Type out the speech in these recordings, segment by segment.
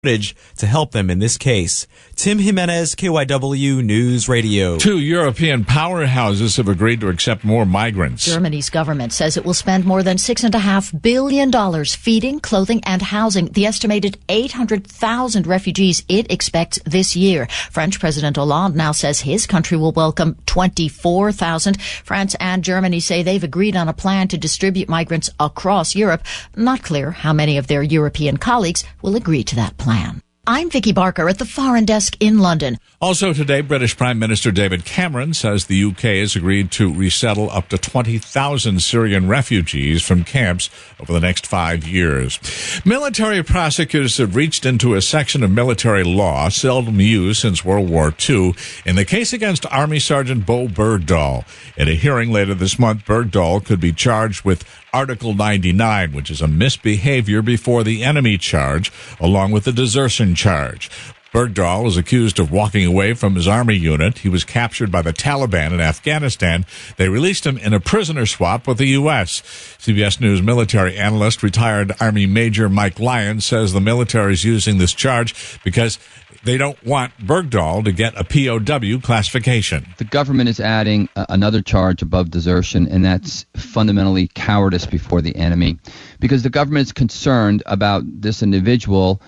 footage to help them in this case. Tim Jimenez, KYW News Radio. 2 European powerhouses have agreed to accept more migrants. Germany's government says it will spend more than $6.5 billion feeding, clothing, and housing the estimated 800,000 refugees it expects this year. French President Hollande now says his country will welcome 24,000. France and Germany say they've agreed on a plan to distribute migrants across Europe. Not clear how many of their European colleagues will agree to that plan. I'm Vicky Barker at the Foreign Desk in London. Also today, British Prime Minister David Cameron says the UK has agreed to resettle up to 20,000 Syrian refugees from camps over the next 5 years. Military prosecutors have reached into a section of military law seldom used since World War II in the case against Army Sergeant Bo Bergdahl. In a hearing later this month, Bergdahl could be charged with Article 99, which is a misbehavior before the enemy charge, along with the desertion charge. Bergdahl is accused of walking away from his army unit. He was captured by the Taliban in Afghanistan. They released him in a prisoner swap with the U.S. CBS News military analyst, retired Army Major Mike Lyons, says the military is using this charge because they don't want Bergdahl to get a POW classification. The government is adding another charge above desertion, and that's fundamentally cowardice before the enemy. Because the government is concerned about this individual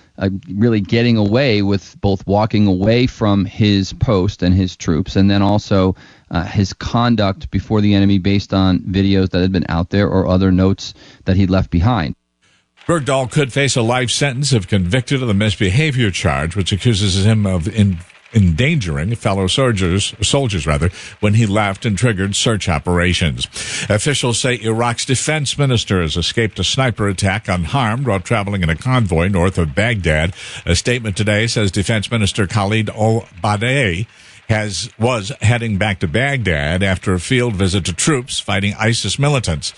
really getting away with both walking away from his post and his troops, and then also his conduct before the enemy based on videos that had been out there or other notes that he'd left behind. Bergdahl could face a life sentence if convicted of the misbehavior charge, which accuses him of endangering fellow soldiers, when he left and triggered search operations. Officials say Iraq's defense minister has escaped a sniper attack unharmed while traveling in a convoy north of Baghdad. A statement today says Defense Minister Khalid al-Badei was heading back to Baghdad after a field visit to troops fighting ISIS militants.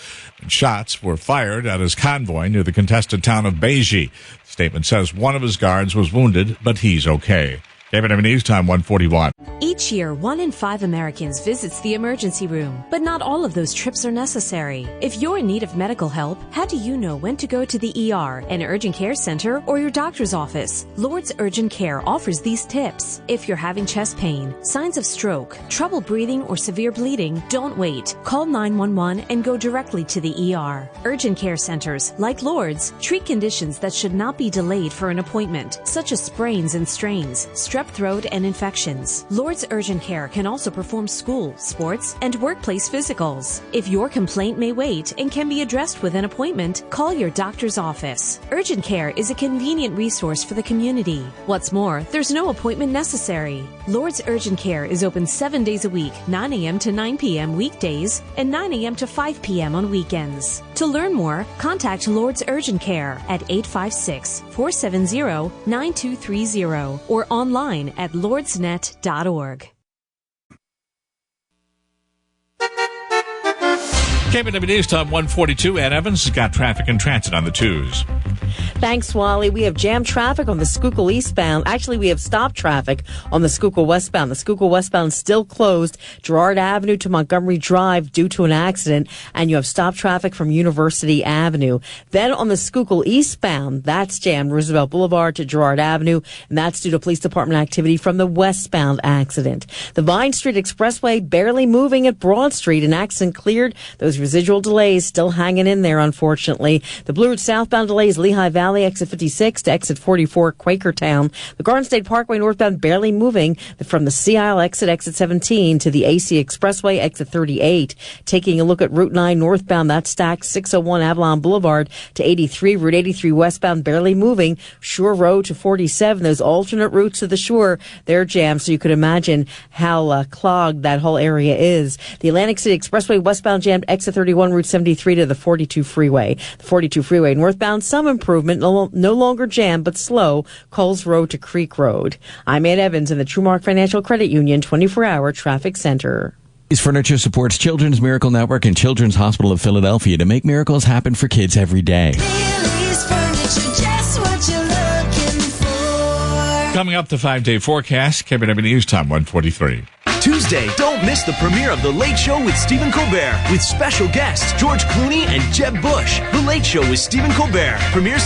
Shots were fired at his convoy near the contested town of Beji. The statement says one of his guards was wounded, but he's okay. KBW News Time 1:41. Each year, 1 in 5 Americans visits the emergency room, but not all of those trips are necessary. If you're in need of medical help, how do you know when to go to the ER, an urgent care center, or your doctor's office? Lourdes Urgent Care offers these tips. If you're having chest pain, signs of stroke, trouble breathing, or severe bleeding, don't wait. Call 911 and go directly to the ER. Urgent care centers, like Lourdes, treat conditions that should not be delayed for an appointment, such as sprains and strains, strep throat, and infections. Lourdes Urgent Care can also perform school, sports, and workplace physicals. If your complaint may wait and can be addressed with an appointment, call your doctor's office. Urgent Care is a convenient resource for the community. What's more, there's no appointment necessary. Lourdes Urgent Care is open 7 days a week, 9 a.m. to 9 p.m. weekdays, and 9 a.m. to 5 p.m. on weekends. To learn more, contact Lourdes Urgent Care at 856-470-9230 or online at lourdesnet.org. KBW News Time 1:42. Ann Evans has got traffic and transit on the 2s. Thanks, Wally. We have jam traffic on the Schuylkill eastbound. Actually, we have stop traffic on the Schuylkill westbound. The Schuylkill westbound is still closed, Girard Avenue to Montgomery Drive due to an accident, and you have stop traffic from University Avenue. Then on the Schuylkill eastbound, that's jammed Roosevelt Boulevard to Girard Avenue, and that's due to police department activity from the westbound accident. The Vine Street Expressway barely moving at Broad Street. An accident cleared. Those residual delays still hanging in there, unfortunately. The Blue Ridge southbound delays, Lehigh Valley, exit 56 to exit 44, Quakertown. The Garden State Parkway northbound barely moving from the Sea Isle exit 17 to the AC Expressway, exit 38. Taking a look at Route 9 northbound, that's stacked 601 Avalon Boulevard to 83, Route 83 westbound barely moving, Shore Road to 47. Those alternate routes to the shore, they're jammed, so you could imagine how clogged that whole area is. The Atlantic City Expressway westbound jammed, exit 31, Route 73 to the 42 freeway. The 42 freeway northbound, some improvement, no longer jammed but slow, Coles Road to Creek Road. I'm Ann Evans in the Trumark Financial Credit Union 24-hour traffic center. Furniture supports Children's Miracle Network and Children's Hospital of Philadelphia to make miracles happen for kids every day. Lily's Furniture, just what you're looking for. Coming up, the 5-day forecast, KBW News Time 1:43. Tuesday, don't miss the premiere of The Late Show with Stephen Colbert with special guests George Clooney and Jeb Bush. The Late Show with Stephen Colbert premieres